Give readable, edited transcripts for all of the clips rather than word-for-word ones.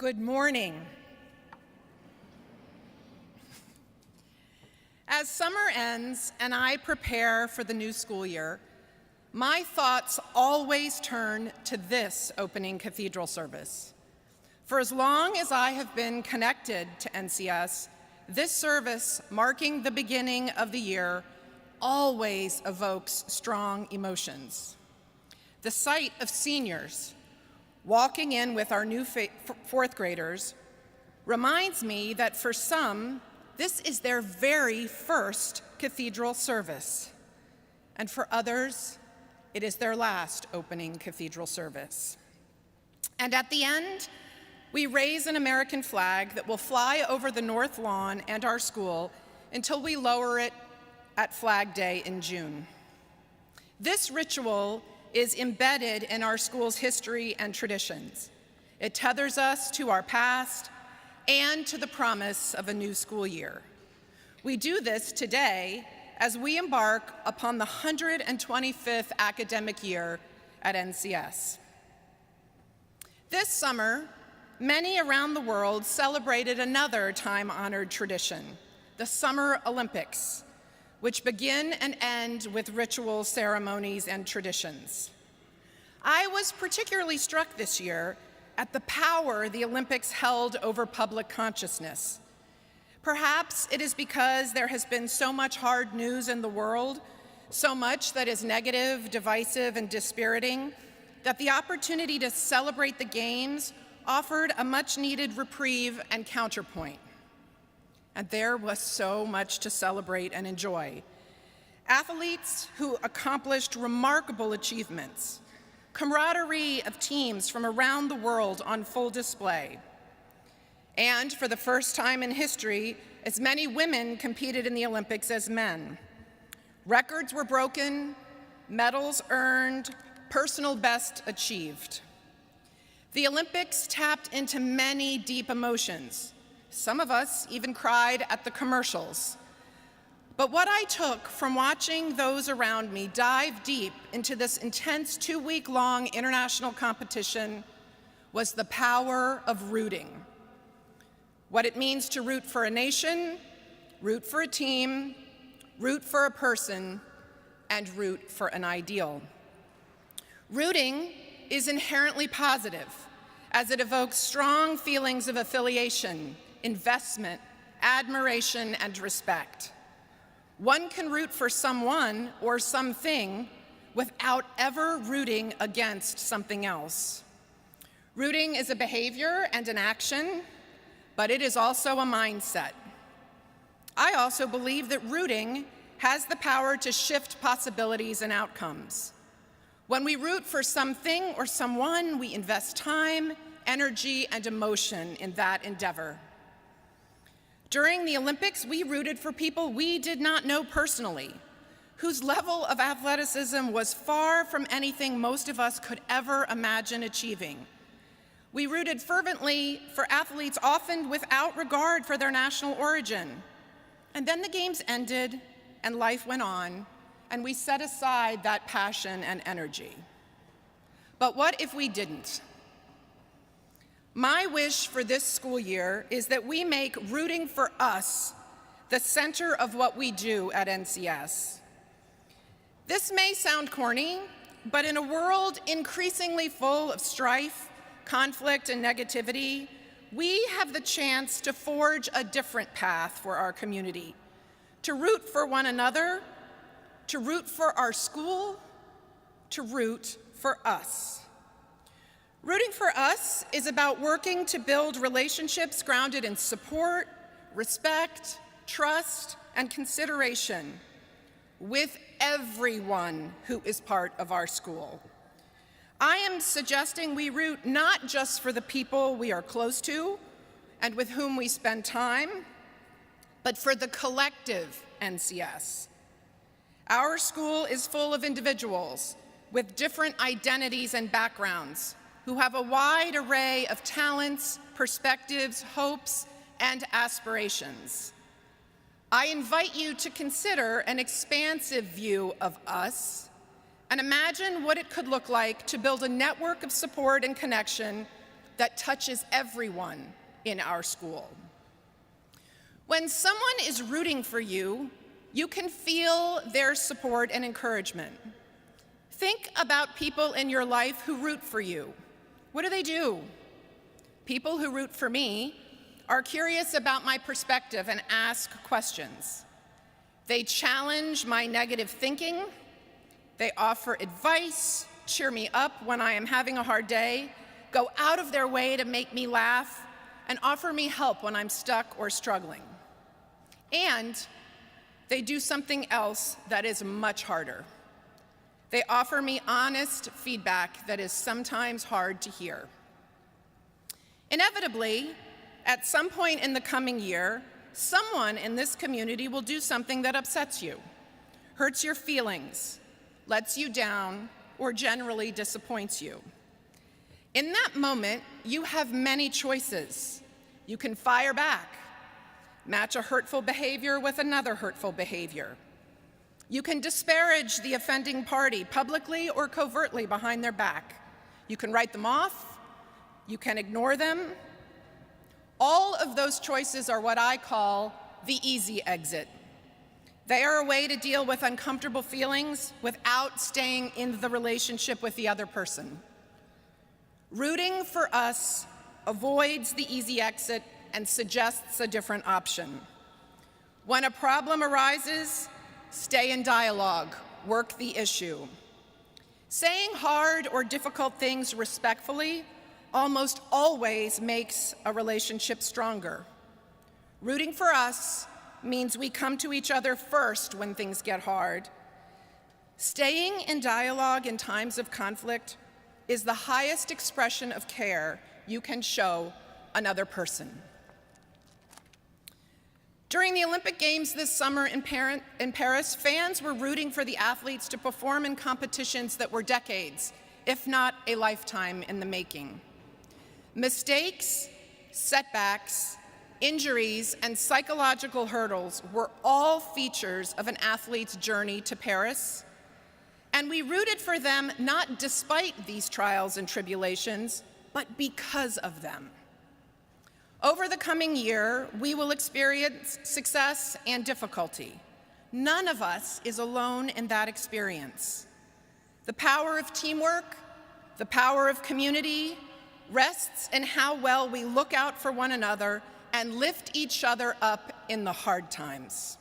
Good morning. As summer ends and I prepare for the new school year, my thoughts always turn to this opening cathedral service. For as long as I have been connected to NCS, this service, marking the beginning of the year, always evokes strong emotions. The sight of seniors walking in with our new fourth graders reminds me that for some, this is their very first cathedral service. And for others, it is their last opening cathedral service. And at the end, we raise an American flag that will fly over the North Lawn and our school until we lower it at Flag Day in June. This ritual is embedded in our school's history and traditions. It tethers us to our past and to the promise of a new school year. We do this today as we embark upon the 125th academic year at NCS. This summer, many around the world celebrated another time-honored tradition, the Summer Olympics, which begin and end with ritual ceremonies and traditions. I was particularly struck this year at the power the Olympics held over public consciousness. Perhaps it is because there has been so much hard news in the world, so much that is negative, divisive, and dispiriting, that the opportunity to celebrate the Games offered a much-needed reprieve and counterpoint. And there was so much to celebrate and enjoy. Athletes who accomplished remarkable achievements, camaraderie of teams from around the world on full display. And for the first time in history, as many women competed in the Olympics as men. Records were broken, medals earned, personal best achieved. The Olympics tapped into many deep emotions. Some of us even cried at the commercials. But what I took from watching those around me dive deep into this intense 2-week-long international competition was the power of rooting. What it means to root for a nation, root for a team, root for a person, and root for an ideal. Rooting is inherently positive, as it evokes strong feelings of affiliation, investment, admiration, and respect. One can root for someone or something without ever rooting against something else. Rooting is a behavior and an action, but it is also a mindset. I also believe that rooting has the power to shift possibilities and outcomes. When we root for something or someone, we invest time, energy, and emotion in that endeavor. During the Olympics, we rooted for people we did not know personally, whose level of athleticism was far from anything most of us could ever imagine achieving. We rooted fervently for athletes often without regard for their national origin. And then the Games ended and life went on, and we set aside that passion and energy. But what if we didn't? My wish for this school year is that we make rooting for us the center of what we do at NCS. This may sound corny, but in a world increasingly full of strife, conflict, and negativity, we have the chance to forge a different path for our community, to root for one another, to root for our school, to root for us. Rooting for us is about working to build relationships grounded in support, respect, trust, and consideration with everyone who is part of our school. I am suggesting we root not just for the people we are close to and with whom we spend time, but for the collective NCS. Our school is full of individuals with different identities and backgrounds who have a wide array of talents, perspectives, hopes, and aspirations. I invite you to consider an expansive view of us and imagine what it could look like to build a network of support and connection that touches everyone in our school. When someone is rooting for you, you can feel their support and encouragement. Think about people in your life who root for you. What do? People who root for me are curious about my perspective and ask questions. They challenge my negative thinking. They offer advice, cheer me up when I am having a hard day, go out of their way to make me laugh, and offer me help when I'm stuck or struggling. And they do something else that is much harder. They offer me honest feedback that is sometimes hard to hear. Inevitably, at some point in the coming year, someone in this community will do something that upsets you, hurts your feelings, lets you down, or generally disappoints you. In that moment, you have many choices. You can fire back, match a hurtful behavior with another hurtful behavior. You can disparage the offending party publicly or covertly behind their back. You can write them off. You can ignore them. All of those choices are what I call the easy exit. They are a way to deal with uncomfortable feelings without staying in the relationship with the other person. Rooting for us avoids the easy exit and suggests a different option. When a problem arises, stay in dialogue, work the issue. Saying hard or difficult things respectfully almost always makes a relationship stronger. Rooting for us means we come to each other first when things get hard. Staying in dialogue in times of conflict is the highest expression of care you can show another person. During the Olympic Games this summer in Paris, fans were rooting for the athletes to perform in competitions that were decades, if not a lifetime in the making. Mistakes, setbacks, injuries, and psychological hurdles were all features of an athlete's journey to Paris, and we rooted for them not despite these trials and tribulations, but because of them. Over the coming year, we will experience success and difficulty. None of us is alone in that experience. The power of teamwork, the power of community, rests in how well we look out for one another and lift each other up in the hard times.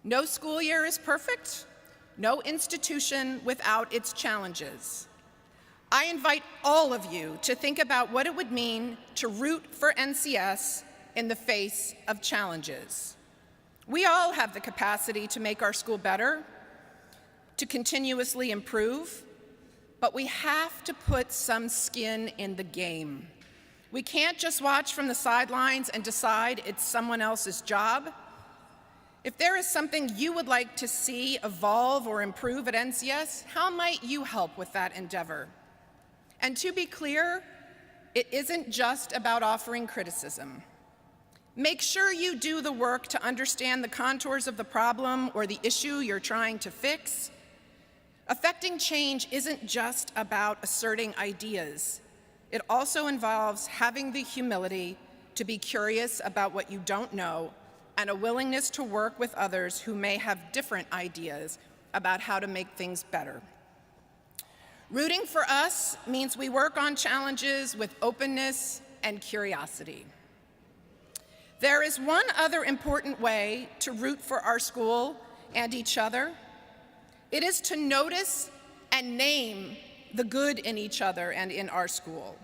No school year is perfect, no institution without its challenges. I invite all of you to think about what it would mean to root for NCS in the face of challenges. We all have the capacity to make our school better, to continuously improve, but we have to put some skin in the game. We can't just watch from the sidelines and decide it's someone else's job. If there is something you would like to see evolve or improve at NCS, how might you help with that endeavor? And to be clear, it isn't just about offering criticism. Make sure you do the work to understand the contours of the problem or the issue you're trying to fix. Affecting change isn't just about asserting ideas. It also involves having the humility to be curious about what you don't know and a willingness to work with others who may have different ideas about how to make things better. Rooting for us means we work on challenges with openness and curiosity. There is one other important way to root for our school and each other. It is to notice and name the good in each other and in our school.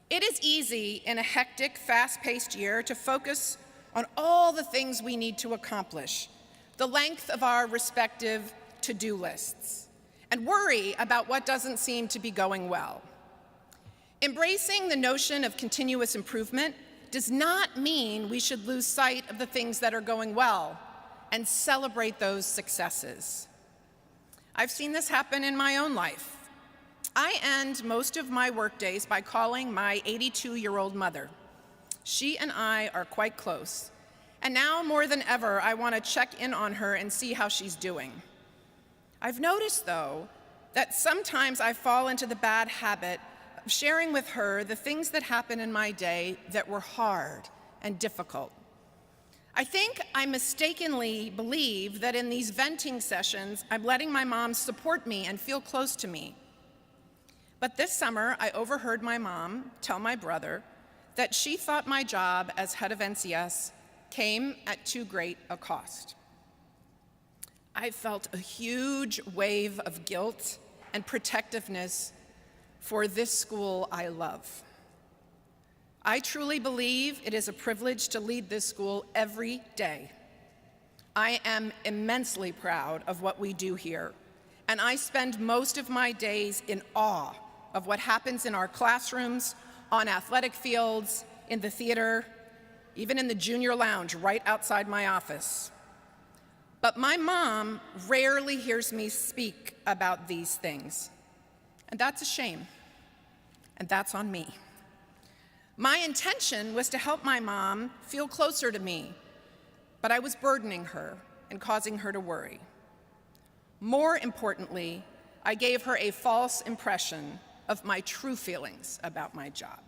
It is easy in a hectic, fast-paced year to focus on all the things we need to accomplish, the length of our respective to-do lists, and worry about what doesn't seem to be going well. Embracing the notion of continuous improvement does not mean we should lose sight of the things that are going well and celebrate those successes. I've seen this happen in my own life. I end most of my workdays by calling my 82-year-old mother. She and I are quite close, and now more than ever, I want to check in on her and see how she's doing. I've noticed, though, that sometimes I fall into the bad habit sharing with her the things that happened in my day that were hard and difficult. I think I mistakenly believe that in these venting sessions, I'm letting my mom support me and feel close to me. But this summer, I overheard my mom tell my brother that she thought my job as head of NCS came at too great a cost. I felt a huge wave of guilt and protectiveness for this school I love. I truly believe it is a privilege to lead this school every day. I am immensely proud of what we do here, and I spend most of my days in awe of what happens in our classrooms, on athletic fields, in the theater, even in the junior lounge right outside my office. But my mom rarely hears me speak about these things, and that's a shame, and that's on me. My intention was to help my mom feel closer to me, but I was burdening her and causing her to worry. More importantly, I gave her a false impression of my true feelings about my job.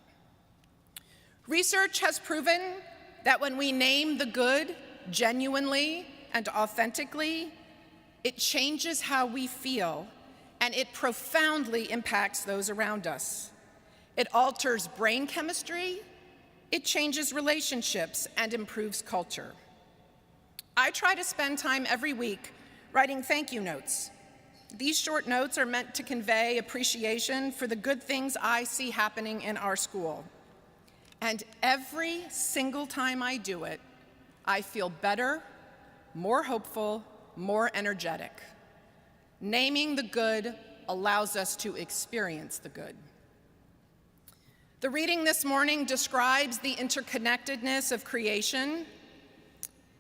Research has proven that when we name the good genuinely and authentically, it changes how we feel, and it profoundly impacts those around us. It alters brain chemistry, it changes relationships, and improves culture. I try to spend time every week writing thank you notes. These short notes are meant to convey appreciation for the good things I see happening in our school. And every single time I do it, I feel better, more hopeful, more energetic. Naming the good allows us to experience the good. The reading this morning describes the interconnectedness of creation.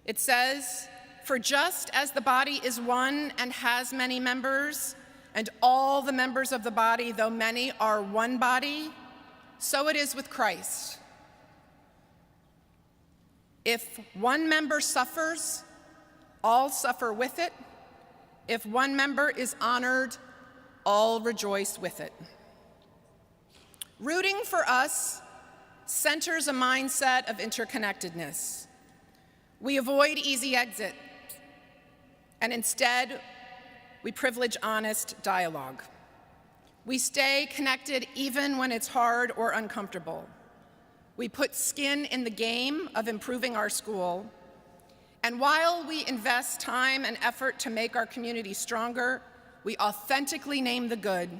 It says, "For just as the body is one and has many members, and all the members of the body, though many, are one body, so it is with Christ. If one member suffers, all suffer with it. If one member is honored, all rejoice with it." Rooting for us centers a mindset of interconnectedness. We avoid easy exit, and instead, we privilege honest dialogue. We stay connected even when it's hard or uncomfortable. We put skin in the game of improving our school, and while we invest time and effort to make our community stronger, we authentically name the good.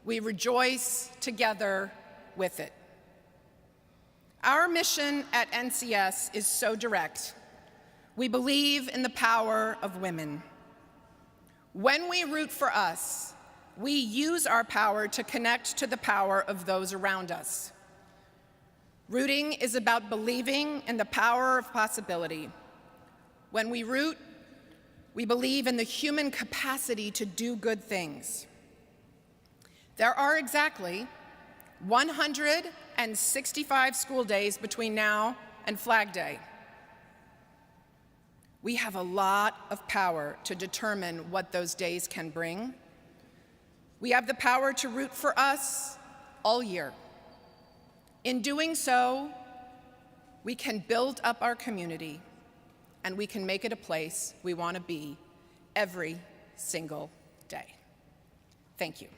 We rejoice together with it. Our mission at NCS is so direct. We believe in the power of women. When we root for us, we use our power to connect to the power of those around us. Rooting is about believing in the power of possibility. When we root, we believe in the human capacity to do good things. There are exactly 165 school days between now and Flag Day. We have a lot of power to determine what those days can bring. We have the power to root for us all year. In doing so, we can build up our community, and we can make it a place we want to be every single day. Thank you.